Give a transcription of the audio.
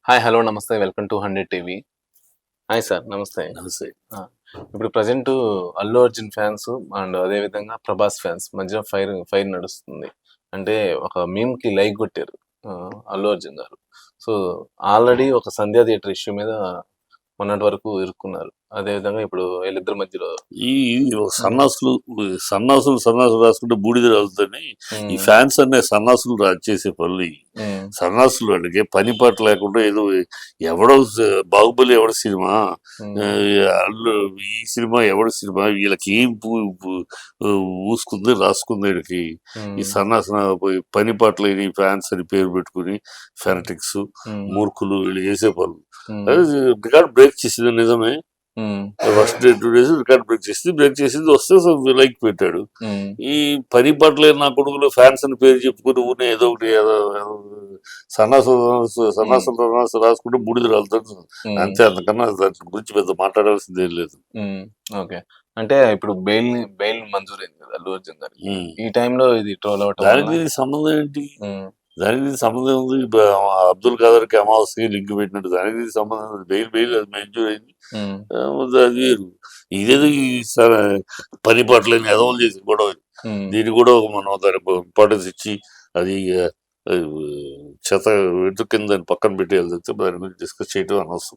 Hi, hello, నమస్తే. Welcome to 100 TV. Hi sir, నమస్తే. నమస్తే. ఆ! ఇప్పుడు present Allu Arjun fans and అదే విధంగా ప్రభాస్ ఫ్యాన్స్ మధ్య ఫైర్ ఫైర్ నడుస్తుంది. అంటే ఒక మీమ్‌కి లైక్ గొట్టారు అల్లు అర్జున్ గారు. సో, ఆల్రెడీ ఒక 'సంధ్య థియేటర్' ఇష్యూ మీద మొన్నటి వరకు ఇరుక్కున్నారు. అదే విధంగా ఇప్పుడు వీళ్ళిద్దరి మధ్యలో ఈ హ్మ్. సన్నాసులు రాసుకుంటే బూడిద రాలుతని ఈ హ్మ్. ఫ్యాన్స్ అనే సన్నాసులు చేసే పనులు ఇయి. హ్మ్. సన్నాసులు వాళ్ళకి పని పాట లేకుండా ఏదో ఎవడో 'బాహుబలి' ఎవడి సినిమా, హ్మ్. అల్లు ఈ సినిమా ఎవడి సినిమా, వీళ్ళకి ఏం ఊసుకుంది రాసుకుంది వీళ్ళకి. ఈ హ్మ్. పని పాట లేని ఫ్యాన్స్ అని పేరు పెట్టుకుని ఫెనటిక్స్, హ్మ్. మూర్ఖులు వీళ్ళు చేసే పనులు. హ్మ్. అదే రికార్డ్ బ్రేక్ చేసింది నిజమే. హ్మ్. First day 2 days record break చేసింది వస్తే లైక్ పెట్టాడు. హ్మ్. ఈ పని పట్లేని నా కొడుకులు ఫ్యాన్స్ అని పేరు చెప్పుకుని ఊరినే ఏదో హ్మ్. సన్నాసులు రాసుకుంటే బూడిద రాలుతుంది. హ్మ్. అంతే, అంతకన్నా దాని గురించి పెద్ద మాట్లాడాల్సిందేం లేదు. హ్మ్. ఓకే. అంటే ఇప్పుడు బెయిల్ మంజూరైంది కదా అల్లు అర్జున్ గారికి. ఉమ్. ఈ టైంలో ఇది ట్రోల్ అవ్వటం దానికి వల్ల దీనికి సంబంధం ఏంటి? హ్మ్. దానికి దీనికి సంబంధం ఉంది. అబ్దుల్ ఖాదర్కి అమావాస్యకి లింక్ పెట్టినట్టు దానికి దీనికి సంబంధం ఉంది. బెయిల్ అది మంజూర్ అయింది. హ్మ్. అది వేరు. ఇదేదో పని పట్లేని ఎదవలు చేసి గొడవ. హ్మ్. దీనికి కూడా మనం దానికి ఇంపార్టెన్స్ ఇచ్చి అది ఆ, చెత్త వెతుకు కింద దాన్ని పక్కన పెట్టేయాలి తప్పితే దాని గురించి డిస్కస్ చేయడం అనవసరం.